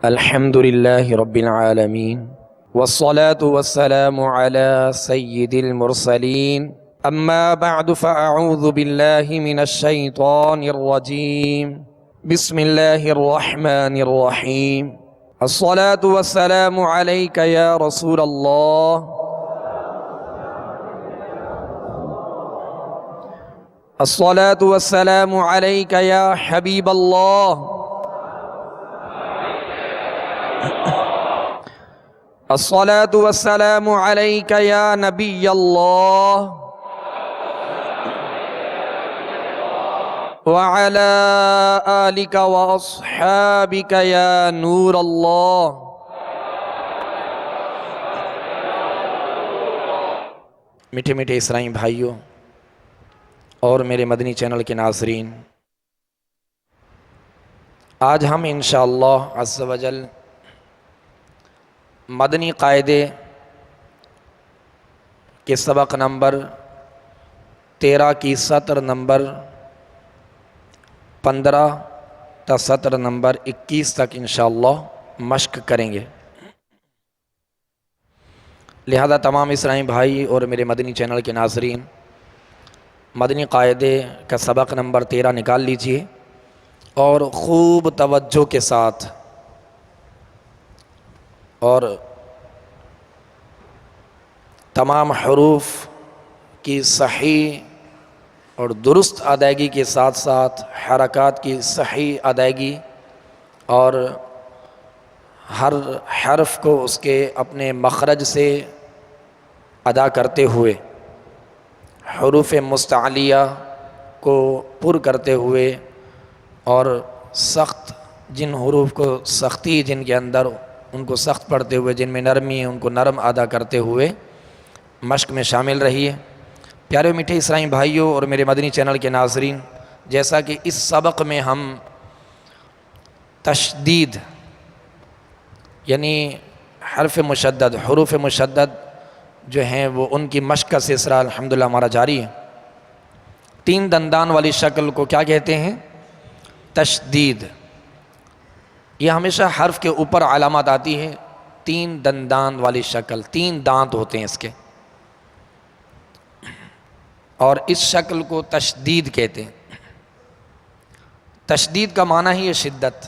الحمد لله رب العالمين والصلاة والسلام على سيد المرسلين أما بعد فأعوذ بالله من الشيطان الرجيم بسم الله الرحمن الرحيم الصلاة والسلام عليك يا رسول الله الصلاة والسلام عليك يا حبيب الله الصلاة والسلام عليك يا نبي الله وعلى آلك وأصحابك يا نور الله۔ میٹھے میٹھے اسرائیل بھائیوں اور میرے مدنی چینل کے ناظرین، آج ہم انشاءاللہ عز و جل مدنی قاعدے کے سبق نمبر 13 کی سطر نمبر 15 تا سطر نمبر 21 تک انشاءاللہ مشق کریں گے۔ لہذا تمام اسرائیل بھائی اور میرے مدنی چینل کے ناظرین، مدنی قاعدے کا سبق نمبر 13 نکال لیجئے اور خوب توجہ کے ساتھ اور تمام حروف کی صحیح اور درست ادائیگی کے ساتھ ساتھ حرکات کی صحیح ادائیگی اور ہر حرف کو اس کے اپنے مخرج سے ادا کرتے ہوئے، حروف مستعلیہ کو پر کرتے ہوئے اور سخت جن حروف کو سختی جن کے اندر ان کو سخت پڑھتے ہوئے، جن میں نرمی ہے ان کو نرم ادا کرتے ہوئے مشق میں شامل رہیے۔ پیارے میٹھے اسرائیل بھائیوں اور میرے مدنی چینل کے ناظرین، جیسا کہ اس سبق میں ہم تشدید یعنی حرف مشدد، حروف مشدد جو ہیں وہ ان کی مشق کا سلسلہ الحمدللہ ہمارا جاری ہے۔ 3 دندان والی شکل کو کیا کہتے ہیں؟ تشدید۔ یہ ہمیشہ حرف کے اوپر علامات آتی ہے، 3 دندان والی شکل، 3 دانت ہوتے ہیں اس کے، اور اس شکل کو تشدید کہتے ہیں۔ تشدید کا معنی ہی ہے شدت،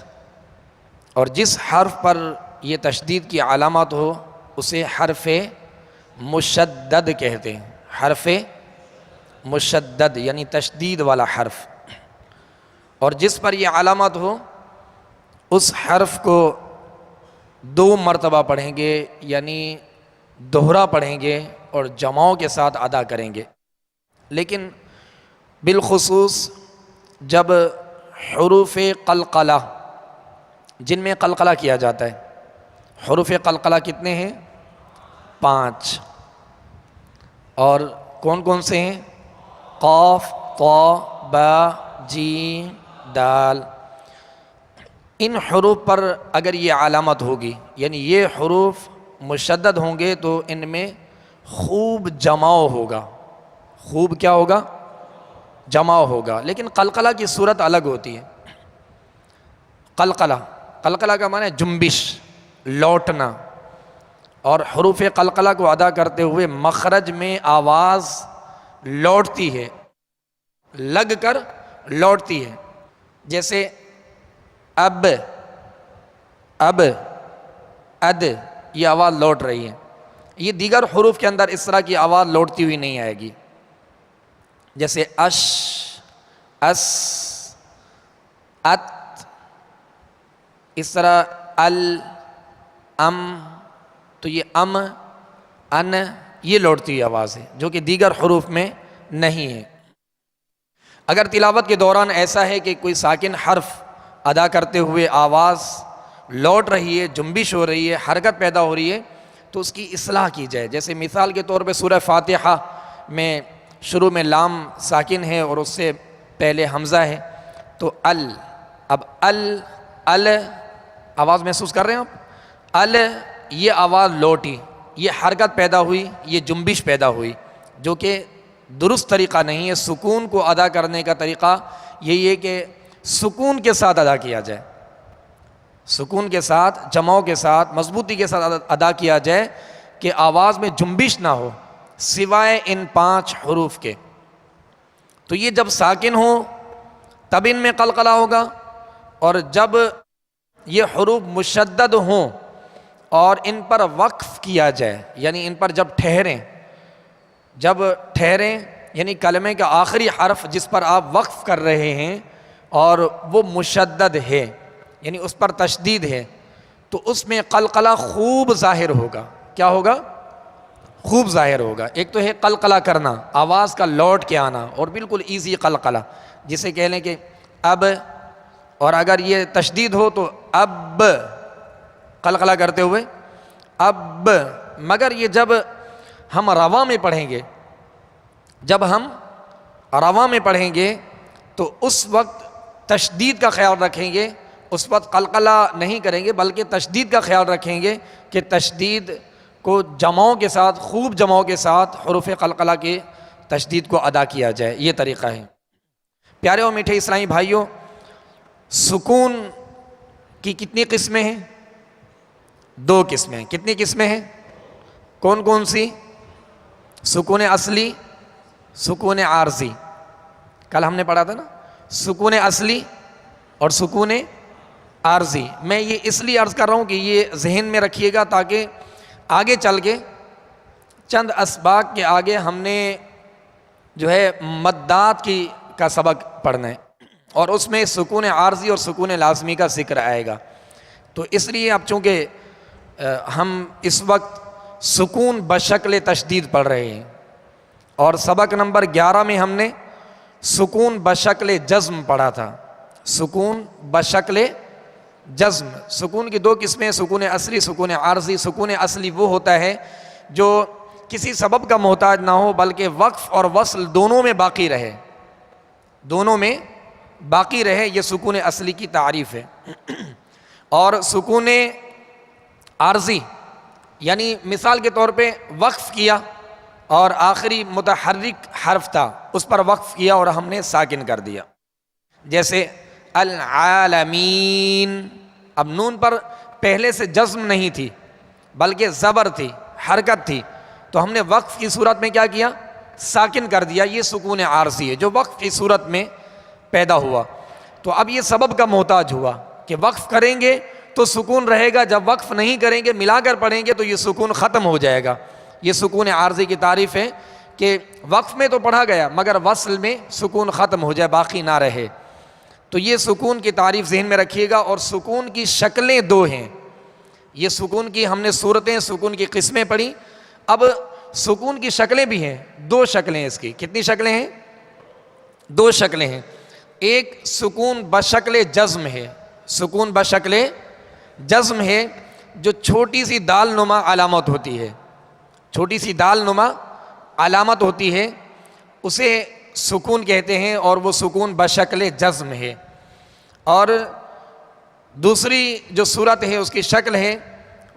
اور جس حرف پر یہ تشدید کی علامات ہو اسے حرف مشدد کہتے ہیں۔ حرف مشدد یعنی تشدید والا حرف، اور جس پر یہ علامات ہو اس حرف کو 2 مرتبہ پڑھیں گے، یعنی دوہرا پڑھیں گے اور جماؤں کے ساتھ ادا کریں گے۔ لیکن بالخصوص جب حروف قلقلہ، جن میں قلقلہ کیا جاتا ہے، حروف قلقلہ کتنے ہیں؟ 5، اور کون کون سے ہیں؟ قاف، طا، با، جیم، دال۔ ان حروف پر اگر یہ علامت ہوگی، یعنی یہ حروف مشدد ہوں گے تو ان میں خوب جماؤ ہوگا۔ خوب کیا ہوگا؟ جماؤ ہوگا۔ لیکن قلقلہ کی صورت الگ ہوتی ہے۔ قلقلہ کا معنی ہے جنبش، لوٹنا، اور حروف قلقلہ کو ادا کرتے ہوئے مخرج میں آواز لوٹتی ہے، لگ کر لوٹتی ہے۔ جیسے اب، اد، یہ آواز لوٹ رہی ہے۔ یہ دیگر حروف کے اندر اس طرح کی آواز لوٹتی ہوئی نہیں آئے گی۔ جیسے اش، اس، ات، اس طرح ال، ام، تو یہ ام، ان، یہ لوٹتی ہوئی آواز ہے جو کہ دیگر حروف میں نہیں ہے۔ اگر تلاوت کے دوران ایسا ہے کہ کوئی ساکن حرف ادا کرتے ہوئے آواز لوٹ رہی ہے، جنبش ہو رہی ہے، حرکت پیدا ہو رہی ہے، تو اس کی اصلاح کی جائے۔ جیسے مثال کے طور پہ سورہ فاتحہ میں شروع میں لام ساکن ہے اور اس سے پہلے حمزہ ہے، تو اب ال آواز محسوس کر رہے ہیں آپ؟ یہ آواز لوٹی، یہ حرکت پیدا ہوئی، یہ جنبش پیدا ہوئی، جو کہ درست طریقہ نہیں ہے۔ سکون کو ادا کرنے کا طریقہ یہی ہے کہ سکون کے ساتھ ادا کیا جائے، سکون کے ساتھ، جماؤ کے ساتھ، مضبوطی کے ساتھ ادا کیا جائے کہ آواز میں جنبش نہ ہو سوائے ان 5 حروف کے۔ تو یہ جب ساکن ہو تب ان میں قلقلہ ہوگا، اور جب یہ حروف مشدد ہوں اور ان پر وقف کیا جائے، یعنی ان پر جب ٹھہریں یعنی کلمے کا آخری حرف جس پر آپ وقف کر رہے ہیں اور وہ مشدد ہے یعنی اس پر تشدید ہے، تو اس میں قلقلہ خوب ظاہر ہوگا۔ کیا ہوگا؟ خوب ظاہر ہوگا۔ ایک تو ہے قلقلہ کرنا، آواز کا لوٹ کے آنا، اور بالکل ایزی قلقلہ، جسے کہہ لیں کہ اب، اور اگر یہ تشدید ہو تو اب قلقلہ کرتے ہوئے اب۔ مگر یہ جب ہم رواں میں پڑھیں گے تو اس وقت تشدید کا خیال رکھیں گے، اس وقت قلقلہ نہیں کریں گے بلکہ تشدید کا خیال رکھیں گے کہ تشدید کو جماؤں کے ساتھ، خوب جماؤں کے ساتھ حروف قلقلہ کے تشدید کو ادا کیا جائے۔ یہ طریقہ ہے۔ پیارے اور میٹھے اسلامی بھائیوں، سکون کی کتنی قسمیں ہیں؟ 2 قسمیں۔ کتنی قسمیں ہیں؟ کون کون سی؟ سکون اصلی، سکون عارضی۔ کل ہم نے پڑھا تھا نا، سکون اصلی اور سکون عارضی۔ میں یہ اس لیے عرض کر رہا ہوں کہ یہ ذہن میں رکھیے گا تاکہ آگے چل کے چند اسباق کے آگے ہم نے جو ہے مدات کا سبق پڑھنا ہے، اور اس میں سکون عارضی اور سکون لازمی کا ذکر آئے گا۔ تو اس لیے اب چونکہ ہم اس وقت سکون بشکل تشدید پڑھ رہے ہیں، اور سبق نمبر 11 میں ہم نے سکون بشکل جزم پڑھا تھا۔ سکون بشکل جزم، سکون کی 2 قسمیں، سکون اصلی، سکون عارضی۔ سکون اصلی وہ ہوتا ہے جو کسی سبب کا محتاج نہ ہو بلکہ وقف اور وصل دونوں میں باقی رہے، یہ سکون اصلی کی تعریف ہے۔ اور سکون عارضی یعنی مثال کے طور پہ وقف کیا اور آخری متحرک حرف تھا اس پر وقف کیا اور ہم نے ساکن کر دیا، جیسے العالمین۔ اب نون پر پہلے سے جزم نہیں تھی بلکہ زبر تھی، حرکت تھی، تو ہم نے وقف کی صورت میں کیا کیا؟ ساکن کر دیا۔ یہ سکون عارضی ہے جو وقف کی صورت میں پیدا ہوا۔ تو اب یہ سبب کا محتاج ہوا کہ وقف کریں گے تو سکون رہے گا، جب وقف نہیں کریں گے ملا کر پڑھیں گے تو یہ سکون ختم ہو جائے گا۔ یہ سکون عارضی کی تعریف ہے کہ وقف میں تو پڑھا گیا مگر وصل میں سکون ختم ہو جائے، باقی نہ رہے۔ تو یہ سکون کی تعریف ذہن میں رکھیے گا۔ اور سکون کی شکلیں 2 ہیں۔ یہ سکون کی ہم نے صورتیں، سکون کی قسمیں پڑھی۔ اب سکون کی شکلیں بھی ہیں، 2 شکلیں اس کی۔ کتنی شکلیں ہیں؟ 2 شکلیں ہیں۔ ایک سکون بشکل جزم ہے، سکون بشکل جزم ہے جو چھوٹی سی دال نما علامت ہوتی ہے، چھوٹی سی دال نما علامت ہوتی ہے، اسے سکون کہتے ہیں، اور وہ سکون بشکل جزم ہے۔ اور دوسری جو صورت ہے اس کی شکل ہے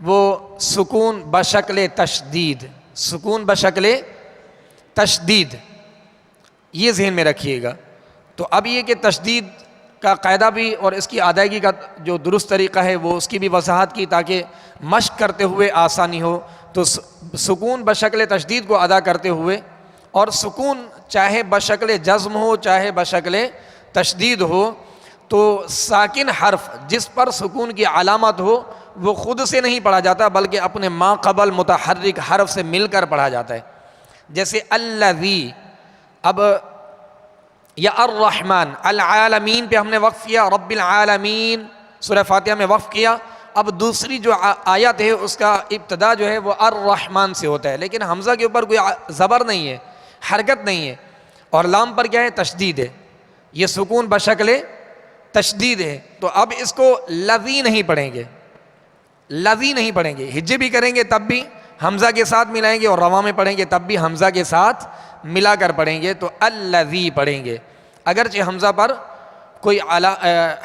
وہ سکون بشکل تشدید، سکون بشکل تشدید۔ یہ ذہن میں رکھیے گا۔ تو اب یہ کہ تشدید کا قاعدہ بھی اور اس کی ادائیگی کا جو درست طریقہ ہے وہ اس کی بھی وضاحت کی تاکہ مشق کرتے ہوئے آسانی ہو۔ تو سکون بشکل تشدید کو ادا کرتے ہوئے، اور سکون چاہے بشکل جزم ہو چاہے بشکل تشدید ہو، تو ساکن حرف جس پر سکون کی علامت ہو وہ خود سے نہیں پڑھا جاتا بلکہ اپنے ما قبل متحرک حرف سے مل کر پڑھا جاتا ہے۔ جیسے الذی، اب یا الرحمن، العالمین پہ ہم نے وقف کیا، رب العالمین سورہ فاتحہ میں وقف کیا۔ اب دوسری جو آیت ہے اس کا ابتدا جو ہے وہ الرحمن سے ہوتا ہے، لیکن حمزہ کے اوپر کوئی زبر نہیں ہے، حرکت نہیں ہے، اور لام پر کیا ہے؟ تشدید ہے۔ یہ سکون بشکل تشدید ہے۔ تو اب اس کو لذی نہیں پڑھیں گے، لذی نہیں پڑھیں گے، ہجے بھی کریں گے تب بھی حمزہ کے ساتھ ملائیں گے، اور رواں میں پڑھیں گے تب بھی حمزہ کے ساتھ ملا کر پڑھیں گے، تو الذی پڑھیں گے۔ اگرچہ حمزہ پر کوئی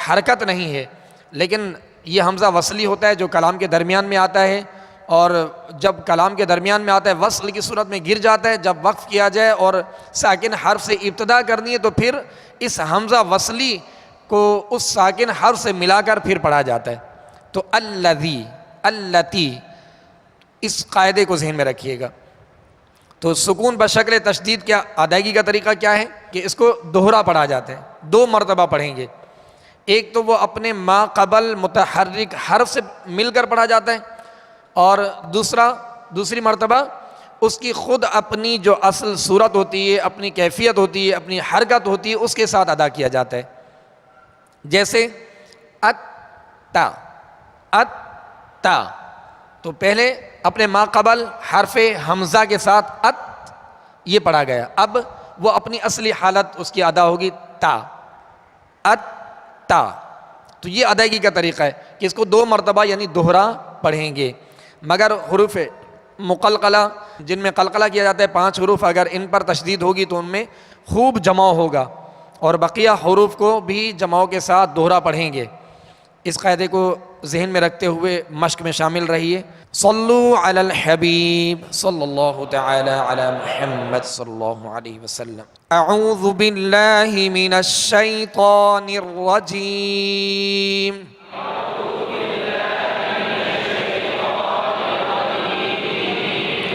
حرکت نہیں ہے لیکن یہ حمزہ وصلی ہوتا ہے جو کلام کے درمیان میں آتا ہے، اور جب کلام کے درمیان میں آتا ہے وصل کی صورت میں گر جاتا ہے۔ جب وقف کیا جائے اور ساکن حرف سے ابتدا کرنی ہے تو پھر اس حمزہ وصلی کو اس ساکن حرف سے ملا کر پھر پڑھا جاتا ہے۔ تو الذی، اللتی، اس قاعدے کو ذہن میں رکھیے گا۔ تو سکون بشکل تشدید کیا ادائیگی کا طریقہ کیا ہے کہ اس کو دوہرا پڑھا جاتا ہے، 2 مرتبہ پڑھیں گے۔ ایک تو وہ اپنے ما قبل متحرک حرف سے مل کر پڑھا جاتا ہے، اور دوسری مرتبہ اس کی خود اپنی جو اصل صورت ہوتی ہے، اپنی کیفیت ہوتی ہے، اپنی حرکت ہوتی ہے، اس کے ساتھ ادا کیا جاتا ہے۔ جیسے اتا، اتا، تو پہلے اپنے ما قبل حرف حمزہ کے ساتھ ات، یہ پڑھا گیا۔ اب وہ اپنی اصلی حالت اس کی ادا ہوگی تا، اتا۔ تو یہ ادائیگی کا طریقہ ہے کہ اس کو 2 مرتبہ یعنی دوہرا پڑھیں گے۔ مگر حروف مقلقلہ جن میں قلقلہ کیا جاتا ہے 5 حروف، اگر ان پر تشدید ہوگی تو ان میں خوب جمع ہوگا، اور بقیہ حروف کو بھی جماؤں کے ساتھ دوہرا پڑھیں گے۔ اس قاعدے کو ذہن میں رکھتے ہوئے مشق میں شامل رہیے۔ صلو علی الحبیب صلی اللہ تعالی علی محمد صلی اللہ علیہ وسلم۔ اعوذ باللہ من الشیطان الرجیم۔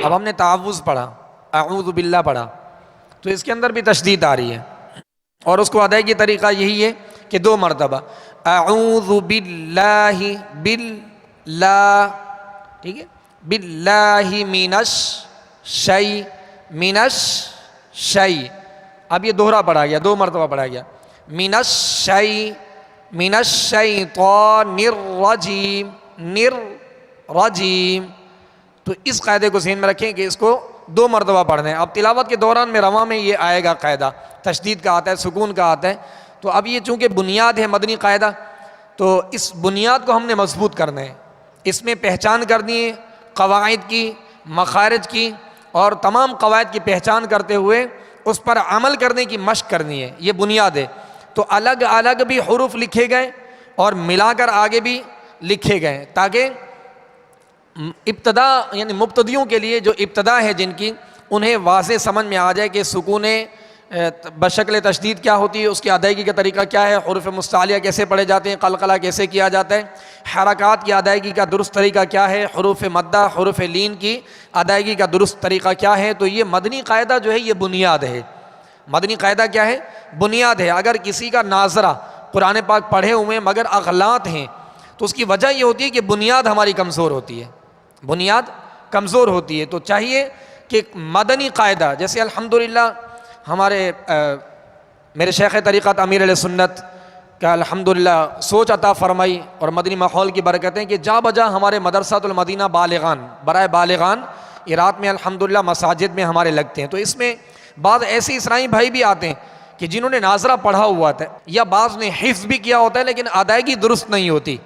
اب ہم نے تعوذ پڑھا، اعوذ باللہ پڑھا، تو اس کے اندر بھی تشدید آ رہی ہے، اور اس کو ادائیگی طریقہ یہی ہے کہ 2 مرتبہ اعوذ باللہ، باللہ، ٹھیک ہے، باللہ من الشیء، من الشیء، اب یہ دوہرا پڑھا گیا، 2 مرتبہ پڑھا گیا، من الشیء، من الشیطان الرجیم، رجیم۔ تو اس قاعدے کو ذہن میں رکھیں کہ اس کو 2 مرتبہ پڑھنا ہے۔ اب تلاوت کے دوران میں رواں میں یہ آئے گا قاعدہ، تشدید کا آتا ہے، سکون کا آتا ہے۔ تو اب یہ چونکہ بنیاد ہے مدنی قاعدہ، تو اس بنیاد کو ہم نے مضبوط کرنا ہے، اس میں پہچان کرنی ہے قواعد کی، مخارج کی، اور تمام قواعد کی پہچان کرتے ہوئے اس پر عمل کرنے کی مشق کرنی ہے، یہ بنیاد ہے۔ تو الگ الگ بھی حروف لکھے گئے اور ملا کر آگے بھی لکھے گئے، تاکہ ابتدا یعنی مبتدیوں کے لیے جو ابتدا ہے جن کی، انہیں واضح سمجھ میں آ جائے کہ سکون بشکل تشدید کیا ہوتی ہے، اس کی ادائیگی کا طریقہ کیا ہے، حروف مستعلیہ کیسے پڑھے جاتے ہیں، قلقلہ کیسے کیا جاتا ہے، حرکات کی ادائیگی کا درست طریقہ کیا ہے، حروف مدہ، حروف لین کی ادائیگی کا درست طریقہ کیا ہے۔ تو یہ مدنی قاعدہ جو ہے یہ بنیاد ہے۔ مدنی قاعدہ کیا ہے؟ بنیاد ہے۔ اگر کسی کا ناظرہ قرآن پاک پڑھے ہوئے ہیں مگر اغلاط ہیں، تو اس کی وجہ یہ ہوتی ہے کہ بنیاد ہماری کمزور ہوتی ہے، بنیاد کمزور ہوتی ہے۔ تو چاہیے کہ مدنی قاعدہ، جیسے الحمدللہ ہمارے میرے شیخ طریقت امیر علیہ سنت کا الحمدللہ سوچ عطا فرمائی اور مدنی ماحول کی برکتیں کہ جا بجا ہمارے مدرسۃ المدینہ بالغان، برائے بالغان یہ رات میں الحمدللہ مساجد میں ہمارے لگتے ہیں۔ تو اس میں بعض ایسے اسلامی بھائی بھی آتے ہیں کہ جنہوں نے ناظرہ پڑھا ہوا تھا، یا بعض نے حفظ بھی کیا ہوتا ہے لیکن ادائیگی درست نہیں ہوتی،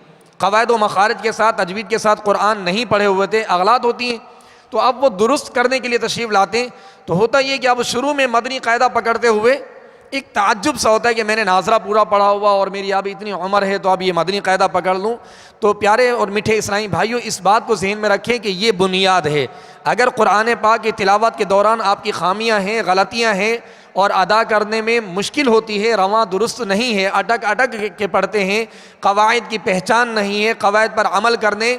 قواعد و مخارج کے ساتھ، تجوید کے ساتھ قرآن نہیں پڑھے ہوئے تھے، اغلاط ہوتی ہیں۔ تو اب وہ درست کرنے کے لیے تشریف لاتے ہیں، تو ہوتا یہ کہ اب شروع میں مدنی قاعدہ پکڑتے ہوئے ایک تعجب سا ہوتا ہے کہ میں نے ناظرہ پورا پڑھا ہوا اور میری اب اتنی عمر ہے تو اب یہ مدنی قاعدہ پکڑ لوں۔ تو پیارے اور میٹھے اسلامی بھائیوں، اس بات کو ذہن میں رکھیں کہ یہ بنیاد ہے۔ اگر قرآن پاک کی تلاوت کے دوران آپ کی خامیاں ہیں، غلطیاں ہیں، اور ادا کرنے میں مشکل ہوتی ہے، رواں درست نہیں ہے، اٹک اٹک کے پڑھتے ہیں، قواعد کی پہچان نہیں ہے، قواعد پر عمل کرنے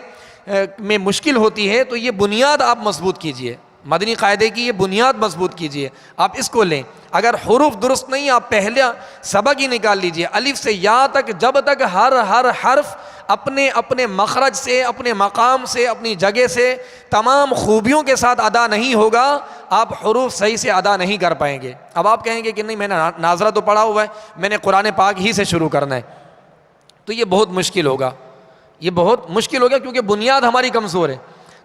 میں مشکل ہوتی ہے، تو یہ بنیاد آپ مضبوط کیجئے، مدنی قاعدے کی یہ بنیاد مضبوط کیجئے، آپ اس کو لیں۔ اگر حروف درست نہیں، آپ پہلا سبق ہی نکال لیجئے، الف سے یا تک، جب تک ہر حرف اپنے اپنے مخرج سے، اپنے مقام سے، اپنی جگہ سے تمام خوبیوں کے ساتھ ادا نہیں ہوگا، آپ حروف صحیح سے ادا نہیں کر پائیں گے۔ اب آپ کہیں گے کہ نہیں، میں نے ناظرہ تو پڑھا ہوا ہے، میں نے قرآن پاک ہی سے شروع کرنا ہے، تو یہ بہت مشکل ہوگا، یہ بہت مشکل ہوگا، کیونکہ بنیاد ہماری کمزور ہے۔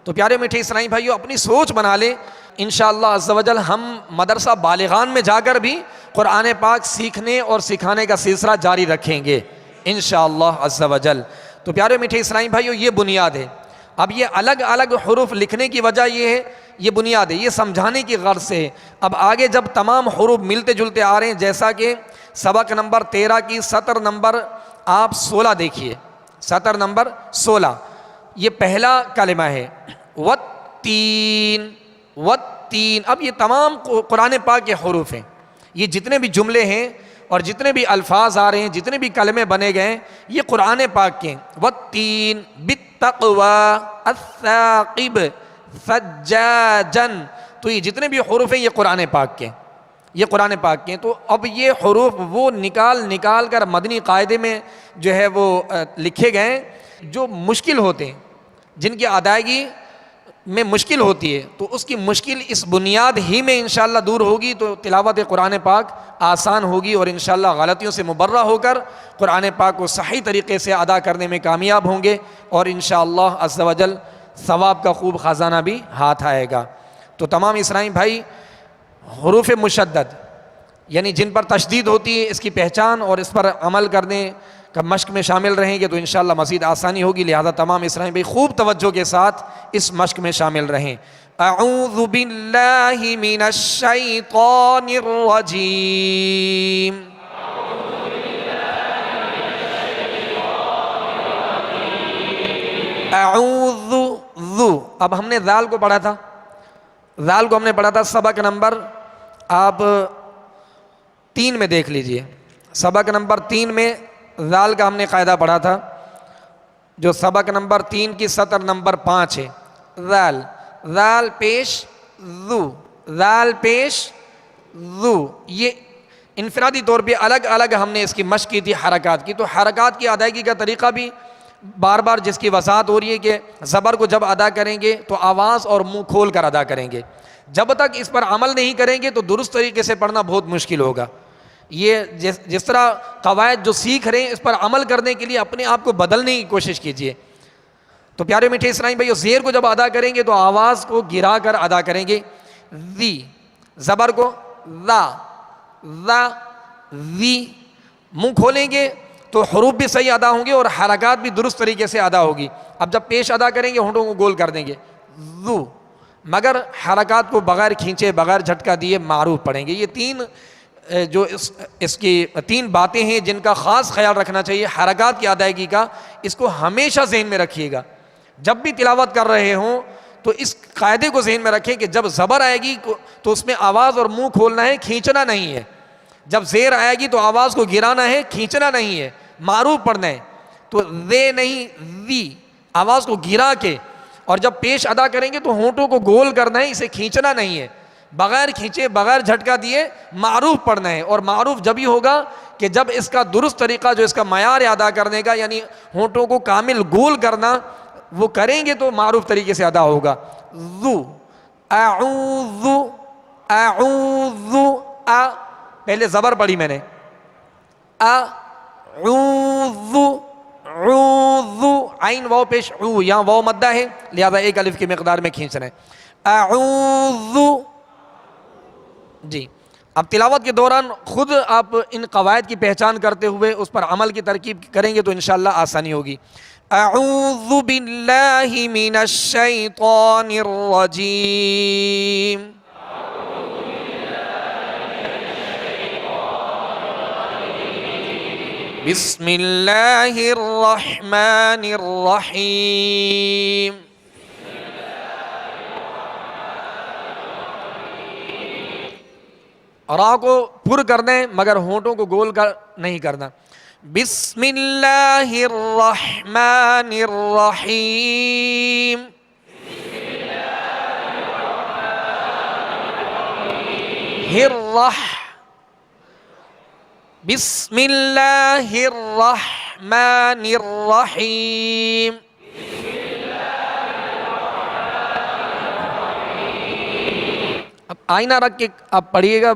تو پیارے میٹھے اسلامی بھائیوں، اپنی سوچ بنا لیں، انشاءاللہ عز و جل ہم مدرسہ بالغان میں جا کر بھی قرآن پاک سیکھنے اور سکھانے کا سلسلہ جاری رکھیں گے انشاءاللہ عز و جل۔ تو پیارے میٹھے اسلامی بھائیوں، یہ بنیاد ہے۔ اب یہ الگ الگ حروف لکھنے کی وجہ یہ ہے، یہ بنیاد ہے، یہ سمجھانے کی غرض سے۔ اب آگے جب تمام حروف ملتے جلتے آ رہے ہیں، جیسا کہ سبق نمبر 13 کی سطر نمبر آپ 16 دیکھیے، سطر نمبر 16، یہ پہلا کلمہ ہے والتین، والتین۔ اب یہ تمام قرآن پاک کے حروف ہیں، یہ جتنے بھی جملے ہیں اور جتنے بھی الفاظ آ رہے ہیں، جتنے بھی کلمے بنے گئے ہیں، یہ قرآن پاک کے ہیں۔ والتین بالتقوی الثاقب ثجاجا، تو یہ جتنے بھی حروف ہیں یہ قرآن پاک کے ہیں، یہ قرآن پاک کے ہیں۔ تو اب یہ حروف وہ نکال کر مدنی قاعدے میں جو ہے وہ لکھے گئے ہیں، جو مشکل ہوتے ہیں، جن کی ادائیگی میں مشکل ہوتی ہے، تو اس کی مشکل اس بنیاد ہی میں انشاءاللہ دور ہوگی، تو تلاوت قرآن پاک آسان ہوگی، اور انشاءاللہ غلطیوں سے مبرہ ہو کر قرآن پاک کو صحیح طریقے سے ادا کرنے میں کامیاب ہوں گے، اور انشاءاللہ عز و جل ثواب کا خوب خزانہ بھی ہاتھ آئے گا۔ تو تمام اسلامی بھائی، حروف مشدد یعنی جن پر تشدید ہوتی ہے، اس کی پہچان اور اس پر عمل کرنے کا مشق میں شامل رہیں گے تو انشاءاللہ مزید آسانی ہوگی، لہذا تمام اسلامی بھائی خوب توجہ کے ساتھ اس مشق میں شامل رہیں۔ اعوذ باللہ من الشیطان الرجیم، اعوذ ذو، اب ہم نے ذال کو پڑھا تھا، ذال کو ہم نے پڑھا تھا سبق نمبر آپ 3 میں دیکھ لیجئے، سبق نمبر 3 میں ذال کا ہم نے قاعدہ پڑھا تھا، جو سبق نمبر 3 کی سطر نمبر 5 ہے۔ ذال، ذال پیش ذو، ذال پیش ذو، یہ انفرادی طور پہ الگ الگ ہم نے اس کی مشق کی تھی حرکات کی، تو حرکات کی ادائیگی کا طریقہ بھی بار بار جس کی وضاحت ہو رہی ہے کہ زبر کو جب ادا کریں گے تو آواز اور منہ کھول کر ادا کریں گے، جب تک اس پر عمل نہیں کریں گے تو درست طریقے سے پڑھنا بہت مشکل ہوگا۔ یہ جس طرح قواعد جو سیکھ رہے ہیں اس پر عمل کرنے کے لیے اپنے آپ کو بدلنے کی کوشش کیجیے۔ تو پیارے میٹھے اسلامی بھائیو، زیر کو جب ادا کریں گے تو آواز کو گرا کر ادا کریں گے، ذی، زبر کو ذا، ذا، ذی، منہ کھولیں گے تو حروف بھی صحیح ادا ہوں گے اور حرکات بھی درست طریقے سے ادا ہوگی۔ اب جب پیش ادا کریں گے ہونٹوں کو گول کر دیں گے، ذو، مگر حرکات کو بغیر کھینچے بغیر جھٹکا دیے معروف پڑھیں گے۔ یہ 3 جو اس کی 3 باتیں ہیں جن کا خاص خیال رکھنا چاہیے حرکات کی ادائیگی کا، اس کو ہمیشہ ذہن میں رکھیے گا۔ جب بھی تلاوت کر رہے ہوں تو اس قاعدے کو ذہن میں رکھیں کہ جب زبر آئے گی تو اس میں آواز اور منہ کھولنا ہے، کھینچنا نہیں ہے۔ جب زیر آئے گی تو آواز کو گرانا ہے، کھینچنا نہیں ہے، معروف پڑھنا ہے۔ تو دے نہیں، ذی، آواز کو گرا کے، اور جب پیش ادا کریں گے تو ہونٹوں کو گول کرنا ہے، اسے کھینچنا نہیں ہے، بغیر کھینچے بغیر جھٹکا دیے معروف پڑھنا ہے۔ اور معروف جب ہی ہوگا کہ جب اس کا درست طریقہ جو اس کا معیار ادا کرنے کا، یعنی ہونٹوں کو کامل گول کرنا، وہ کریں گے تو معروف طریقے سے ادا ہوگا۔ ذو، اعوذ، اعوذ، ا، پہلے زبر پڑھی میں نے، اعوذ، عوذ، عین واو پیش عو، یہاں واو مدہ ہے لہذا ایک الف کی مقدار میں کھینچ رہے ہیں، اعوذ۔ جی، اب تلاوت کے دوران خود آپ ان قواعد کی پہچان کرتے ہوئے اس پر عمل کی ترکیب کریں گے تو انشاءاللہ آسانی ہوگی۔ اعوذ باللہ من الشیطان الرجیم، بسم اللہ الرحمن الرحیم۔ را کو پر کرنا ہے مگر ہونٹوں کو گول کر نہیں کرنا۔ بسم اللہ الرحمن الرحیم، بسم اللہ الرحمن الرحیم۔ اب آئینہ رکھ کے آپ پڑھیے گا،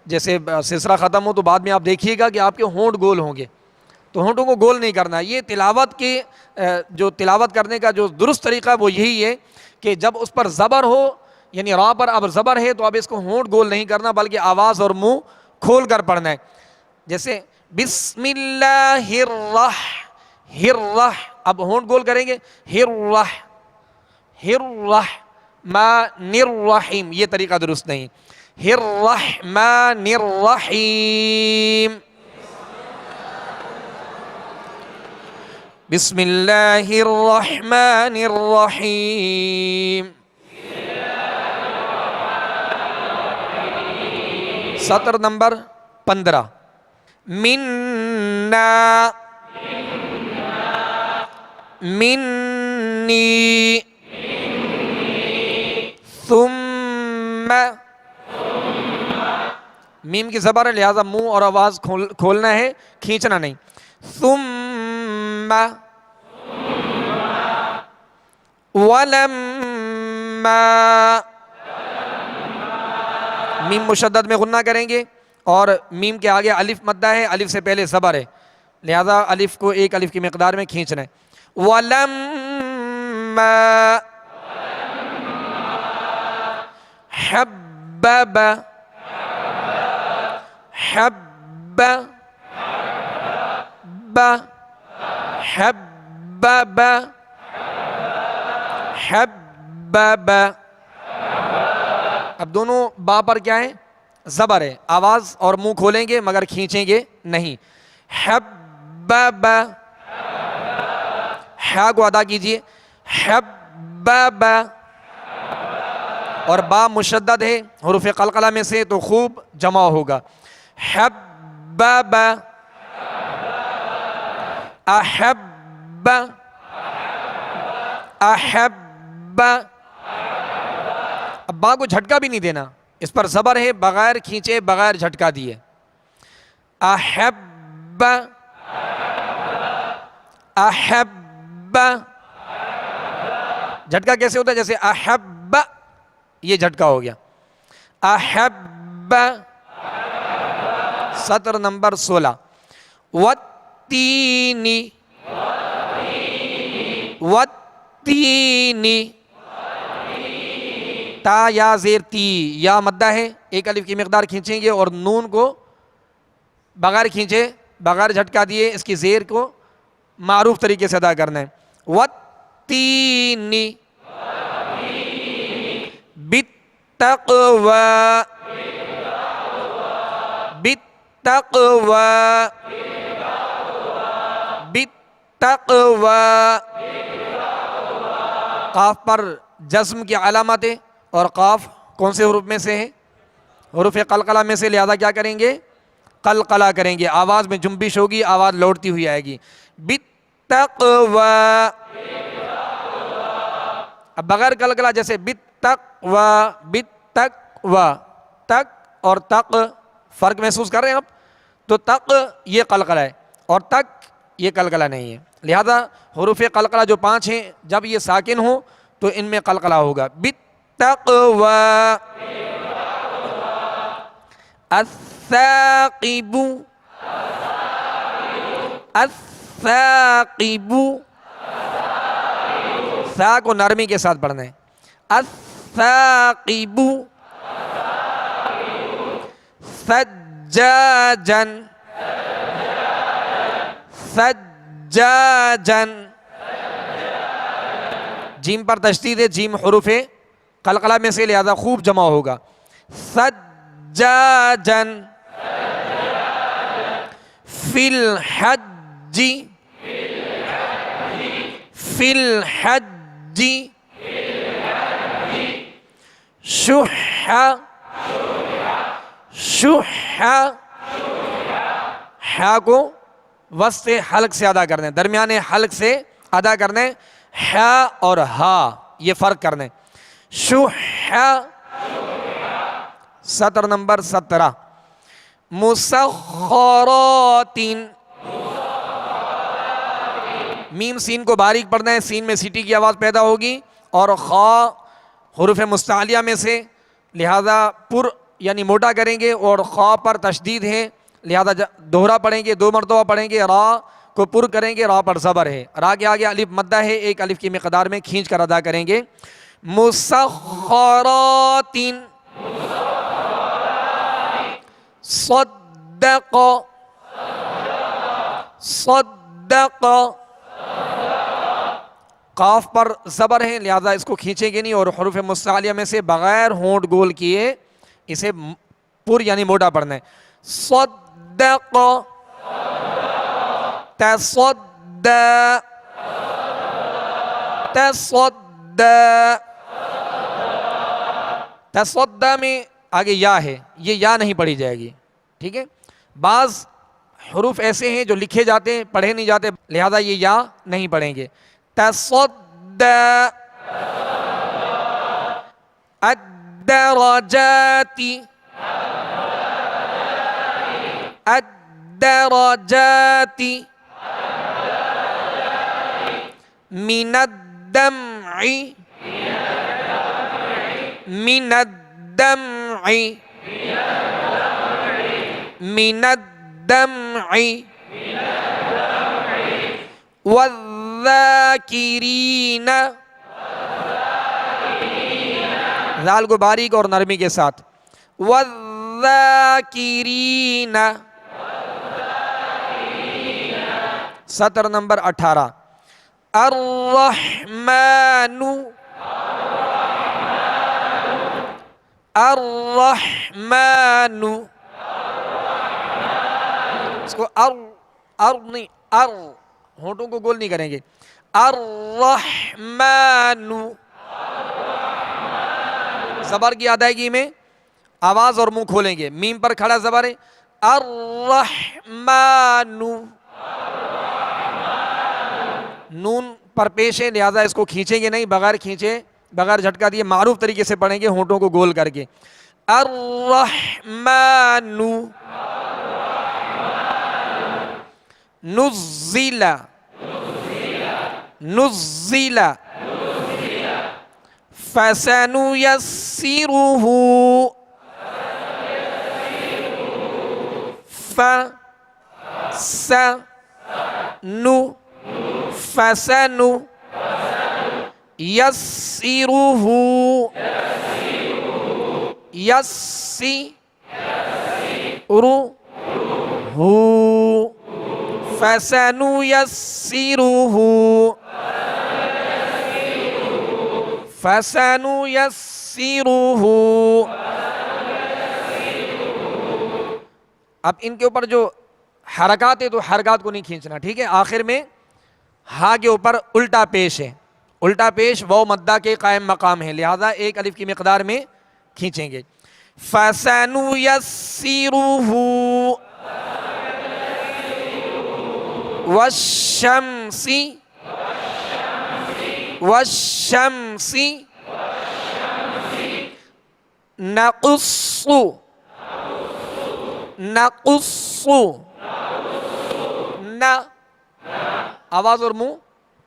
جیسے سلسلہ ختم ہو تو بعد میں آپ دیکھیے گا کہ آپ کے ہونٹ گول ہوں گے، تو ہونٹوں کو گول نہیں کرنا۔ یہ تلاوت کے جو تلاوت کرنے کا جو درست طریقہ وہ یہی ہے کہ جب اس پر زبر ہو، یعنی را پر اب زبر ہے تو اب اس کو ہونٹ گول نہیں کرنا بلکہ آواز اور منہ کھول کر پڑھنا ہے۔ جیسے بسم اللہ الرح، اب ہونٹ گول کریں گے، الرحمن الرحیم، یہ طریقہ درست نہیں۔ الرحمن الرحیم، بسم اللہ الرحمن الرحیم۔ سطر نمبر 15، منا، منی، ثم، میم کی زبر ہے لہذا منہ اور آواز کھولنا ہے، کھینچنا نہیں. ثم، ولما، میم مشدد میں غنہ کریں گے اور میم کے آگے الف مدہ ہے، الف سے پہلے زبر ہے لہذا الف کو ایک الف کی مقدار میں کھینچنا ہے. ولما حبب، حب، حبب، حبب. اب دونوں با پر کیا ہے؟ زبر ہے. آواز اور منہ کھولیں گے مگر کھینچیں گے نہیں. حبب، ہا کو ادا کیجئے. حبب، اور با مشدد ہے حروف قلقلہ میں سے تو خوب جمع ہوگا. حبب، احب، احب. اب با کو جھٹکا بھی نہیں دینا، اس پر زبر ہے بغیر کھینچے بغیر جھٹکا دیے. احب، احب. جھٹکا کیسے ہوتا ہے؟ جیسے احب، یہ جھٹکا ہو گیا. احب. سطر نمبر 16. والتینی، والتینی، تا یا زیر تی، یا مدہ ہے، ایک الف کی مقدار کھینچیں گے اور نون کو بغیر کھینچے بغیر جھٹکا دیے اس کی زیر کو معروف طریقے سے ادا کرنا ہے. والتینی، بالتقوی، بالتقوی، بالتقوی. قاف پر جزم کی علامت ہے اور قاف کون سے حروف میں سے ہے؟ حروف قلقلہ میں سے، لہذا کیا کریں گے؟ قلقلہ کریں گے. آواز میں جنبش ہوگی، آواز لوٹتی ہوئی آئے گی. بالتقوی. اب بغیر قلقلہ جیسے بالتقوی، بالتقوی، تک اور تق فرق محسوس کر رہے ہیں آپ؟ تو تق یہ قلقلہ ہے اور تک یہ قلقلہ نہیں ہے. لہذا حروف قلقلہ جو 5 ہیں جب یہ ساکن ہوں تو ان میں قلقلہ ہوگا. بالتقوی. الثاقب، الثاقب. ثا کو نرمی کے ساتھ پڑھنا ہے. الثاقب. ثجاجا، ثجاجا. جیم پر تشدید ہے، جیم حروف قلقلہ میں سے لہذا خوب جمع ہوگا. ثجاجا. فی الحج، فی الحج. شح، شح. ہا کو وسط حلق سے ادا کرنے، درمیان حلق سے ادا کرنے. ہا اور ہا یہ فرق کرنے. شح. سطر نمبر 17. مسخرات، میم سین کو باریک پڑھنا ہے، سین میں سیٹی کی آواز پیدا ہوگی اور خا حروف مستعلیہ میں سے لہذا پر یعنی موٹا کریں گے اور خا پر تشدید ہے لہذا دوہرا پڑھیں گے، 2 مرتبہ پڑھیں گے. را کو پر کریں گے، را پر زبر ہے، را کے آگے الف مدہ ہے، ایک الف کی مقدار میں کھینچ کر ادا کریں گے. مسخرات، صدق، صدق. قاف پر زبر ہے لہذا اس کو کھینچیں گے نہیں اور حروف مستعلیہ میں سے بغیر ہونٹ گول کیے اسے پر یعنی موٹا پڑھنا ہے. صدق، تصد، تصد. تصد میں آگے یا ہے، یہ یا نہیں پڑھی جائے گی، ٹھیک ہے. بعض حروف ایسے ہیں جو لکھے جاتے ہیں پڑھے نہیں جاتے، لہذا یہ یا نہیں پڑھیں گے. تصد الدرجات الدرجات من الدمع من الدمع من الدمع والذاکرین، ذال کو باریک اور نرمی کے ساتھ، والذاکرین. سطر نمبر 18. الرحمن الرحمن، اس کو نہیں ہونٹوں کو گول نہیں کریں گے. الرحمن، زبر کی ادائیگی میں آواز اور منہ کھولیں گے. میم پر کھڑا زبر ہے. الرحمن، نون پر پیش ہے لہذا اس کو کھینچیں گے نہیں، بغیر کھینچے بغیر جھٹکا دیے معروف طریقے سے پڑھیں گے ہونٹوں کو گول کر کے. الرحمن نزل نزل فسنيسره فسنيسره فسنيسره فسنيسره. اب ان کے اوپر جو حرکات ہے تو حرکات کو نہیں کھینچنا، ٹھیک ہے. آخر میں ہا کے اوپر الٹا پیش ہے، الٹا پیش واو مدہ کے قائم مقام ہے لہذا ایک الف کی مقدار میں کھینچیں گے. فسنيسره والشمس والشمس نقص نقص نہ آواز اور منہ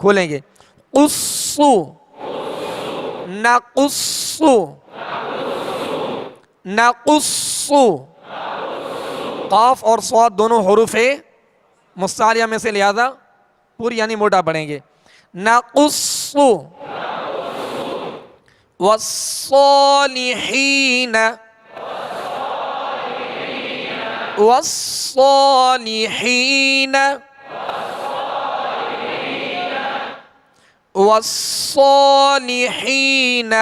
کھولیں گے. قص نقص نقص. قاف اور صاد دونوں حروف مستعلیہ میں سے لہذا پوری یعنی موٹا پڑھیں گے. نقص والصالحین والصالحین والصالحین.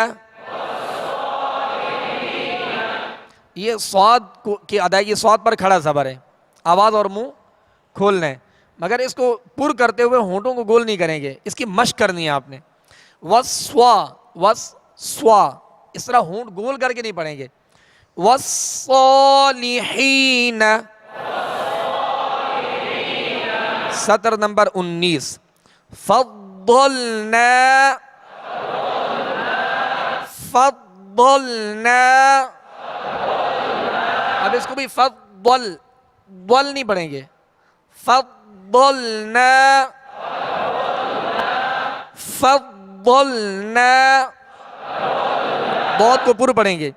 یہ صاد کی ادائیگی صاد پر کھڑا زبر ہے، آواز اور منہ کھولنا ہے، مگر اس کو پر کرتے ہوئے ہونٹوں کو گول نہیں کریں گے، اس کی مشق کرنی ہے آپ نے. وسوا وسوا اس طرح ہونٹ گول کر کے نہیں پڑھیں گے. والصالحین. سطر نمبر 19. فضلنا فضلنا. اب اس کو بھی فضل ضل نہیں پڑھیں گے. فضلنا فضلنا. ضاد کو پر پڑھیں گے.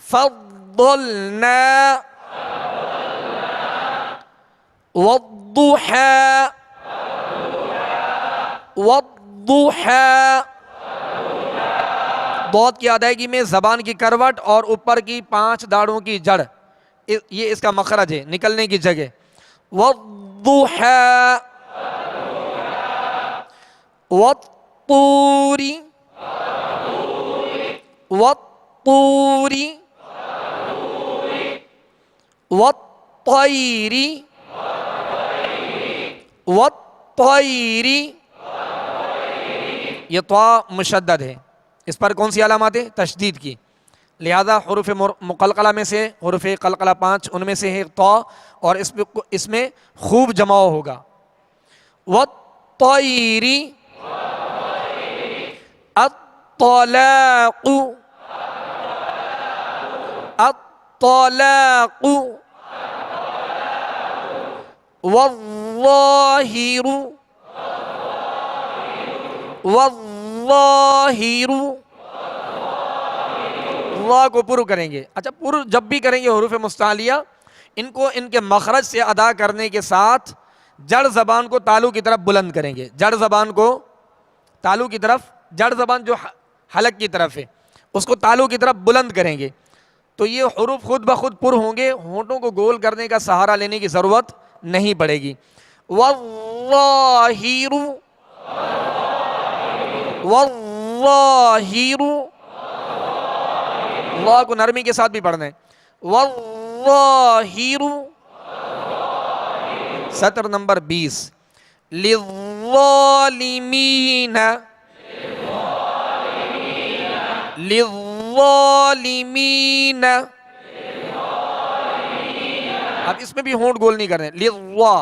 فضلنا. والضحى والضحى. ضاد کی ادائیگی میں زبان کی کروٹ اور اوپر کی 5 داڑھوں کی جڑ، یہ اس کا مخرج ہے نکلنے کی جگہ. والضحى والطور والطور والطير والطير. یہ طا مشدد ہے، اس پر کون سی علامات ہے؟ تشدید کی. لہذا حروف مقلقلہ میں سے حروف قلقلہ 5 ان میں سے ہے طا، اور اس میں خوب جمع ہوگا. والطیر، الطلاق، الطلاق، والظاہر، والظاہر. اللہ کو پر کریں گے. اچھا، پر جب بھی کریں گے حروف مستعلیہ، ان کو ان کے مخرج سے ادا کرنے کے ساتھ جڑ زبان کو تالو کی طرف بلند کریں گے. جڑ زبان کو تالو کی طرف، جڑ زبان جو حلق کی طرف ہے اس کو تالو کی طرف بلند کریں گے. تو یہ حروف خود بخود پر ہوں گے، ہونٹوں کو گول کرنے کا سہارا لینے کی ضرورت نہیں پڑے گی. والظاہر، والظاہر. اللہ کو نرمی کے ساتھ بھی پڑھنا ہے. والظاہر. سطر نمبر 20. للظالمین، للظالمین. اب اس میں بھی ہونٹ گول نہیں کرنے. للظا،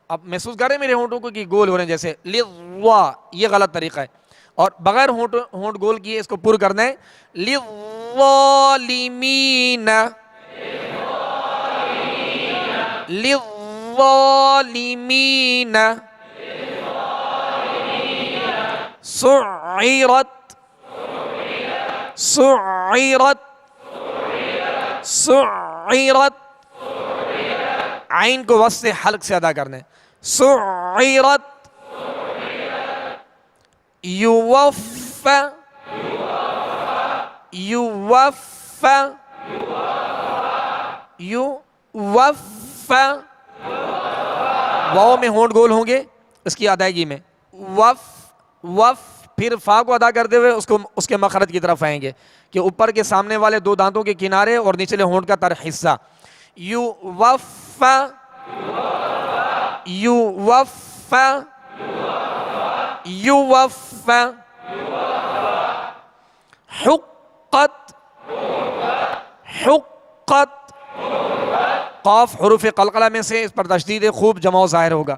اب محسوس کر رہے ہیں میرے ہونٹوں کو کہ گول ہو رہے ہیں جیسے. للظا یہ غلط طریقہ ہے، اور بغیر ہونٹ گول کیے اس کو پر کرنا ہے. للظالمین، للظالمین. سعرت، سعرت، سعرت. عین کو وسط حلق سے ادا کرنا ہے. سعرت. یوفا، یوفا، یوفا. واو میں ہونٹ گول ہوں گے اس کی ادائیگی میں. وف، وف. پھر فا کو ادا کرتے ہوئے اس کے مخرج کی طرف آئیں گے کہ اوپر کے سامنے والے 2 دانتوں کے کنارے اور نچلے ہونٹ کا تر حصہ. یوفا، یوفا، یوفا. حقت، حقت. قاف حروف قلقلہ میں سے، اس پر تشدید خوب جمع ظاہر ہوگا.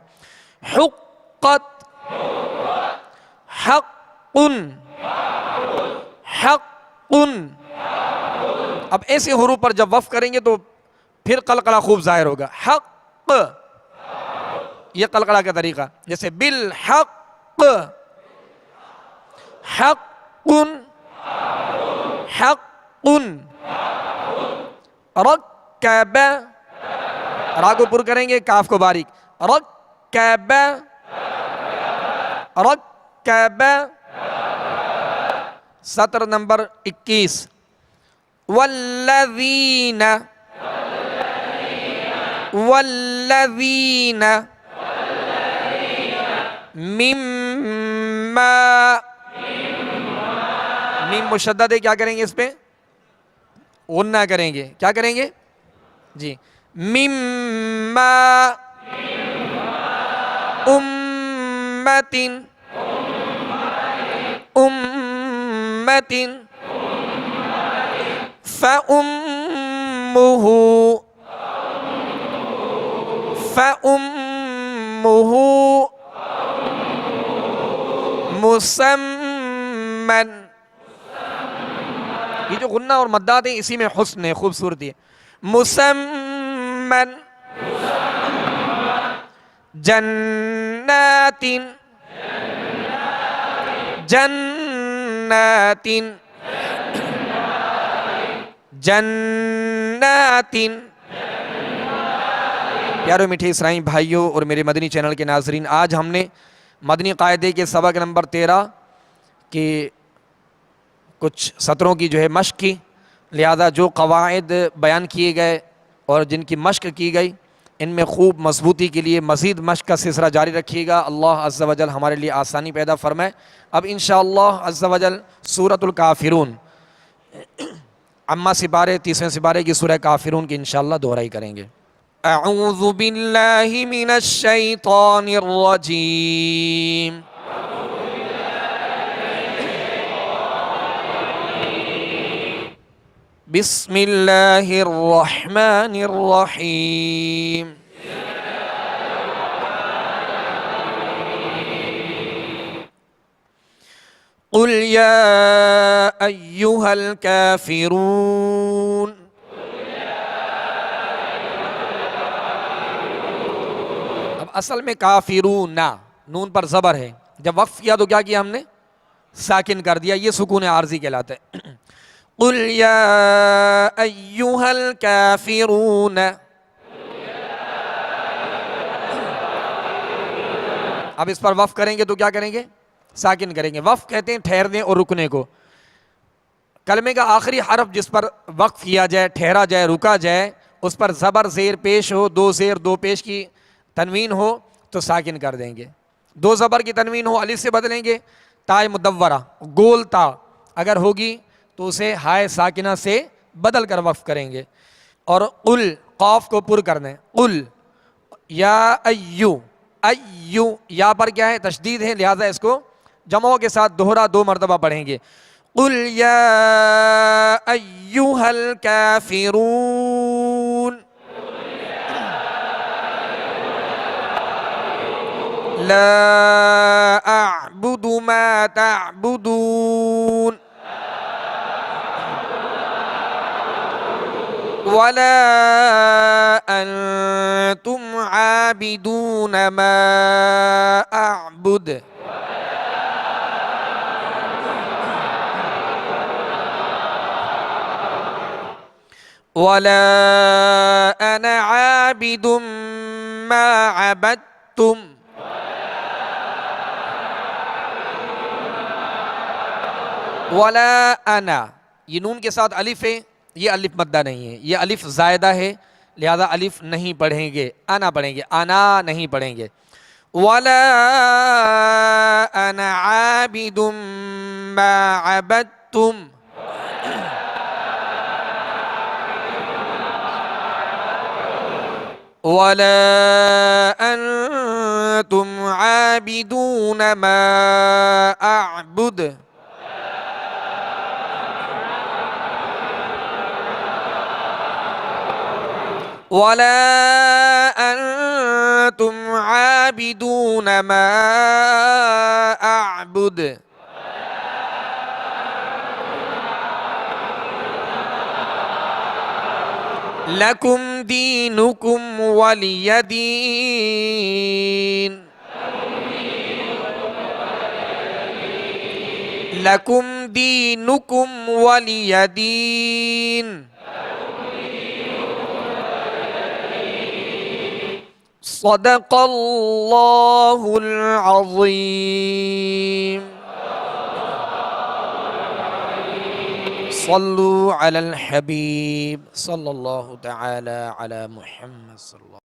حقت. حق، حق. اب ایسے حروف پر جب وقف کریں گے تو پھر قلقلہ خوب ظاہر ہوگا. حق، یہ قلقلہ کا طریقہ. جیسے بالحق، حق، حق. رکب، را کو پر کریں گے، کاف کو باریک. رکب، رکب. سطر نمبر 21. والذین، والذین. مما، میم مشدد ہے، کیا کریں گے اس پہ؟ غنہ کریں گے. کیا کریں گے جی؟ مما امت، امت. فأمه، فأمه مسمن. یہ جو غنہ اور مدات ہیں اسی میں حسن ہے، خوبصورتی ہے. مسمن. جنات، جنات، جنات. پیارے میٹھے اسرائیلی بھائیوں اور میرے مدنی چینل کے ناظرین، آج ہم نے مدنی قاعدے کے سبق نمبر 13 کے کچھ سطروں کی جو ہے مشق کی. لہذا جو قواعد بیان کیے گئے اور جن کی مشق کی گئی، ان میں خوب مضبوطی کے لیے مزید مشق کا سلسلہ جاری رکھیے گا. اللہ عز و جل ہمارے لیے آسانی پیدا فرمائے. اب انشاءاللہ عز و جل سورۃ الکافرون، عامہ سپارے 30ویں سپارے کی سورہ کافرون کی انشاءاللہ دہرائی کریں گے. اعوذ باللہ من الشیطان الرجیم. بسم اللہ الرحمن الرحیم. قل یا ایہا الکافرون. اب اصل میں کافرون نون پر زبر ہے، جب وقف کیا تو کیا ہم نے؟ ساکن کر دیا، یہ سکون عارضی کہلاتا ہے. قل یا ایہا الکافرون. اب اس پر وقف کریں گے تو کیا کریں گے؟ ساکن کریں گے. وقف کہتے ہیں ٹھہرنے اور رکنے کو. کلمے کا آخری حرف جس پر وقف کیا جائے، ٹھہرا جائے، رکا جائے، اس پر زبر زیر پیش ہو، دو زیر دو پیش کی تنوین ہو تو ساکن کر دیں گے. دو زبر کی تنوین ہو الف سے بدلیں گے. تائے مدورہ گول تا اگر ہوگی تو اسے ہائے ساکنہ سے بدل کر وقف کریں گے. اور قل قاف کو پر کرنا ہے. قل یا ایو. ایو یا پر کیا ہے؟ تشدید ہے، لہذا اس کو جمعوں کے ساتھ دوہرا 2 مرتبہ پڑھیں گے. قل یا ایہا الکافرون لا اعبد ما تعبدون ولا انتم عابدون ما اعبد ولا انا عابد ما عبدتم ولا انا. یہ نون کے ساتھ الف ہے، یہ الف مدہ نہیں ہے، یہ الف زائدہ ہے، لہذا الف نہیں پڑھیں گے، انا پڑھیں گے، انا نہیں پڑھیں گے. ولا انا عابد ما عبدتم ولا انتم عابدون ما اعبد ولا انتم عابدون ما اعبد لکم دینکم ولی دین. لکم دینکم ولی دین. صدق اللہ العظیم. صلوا علی الحبیب صلی اللہ تعالی علی محمد صلی اللہ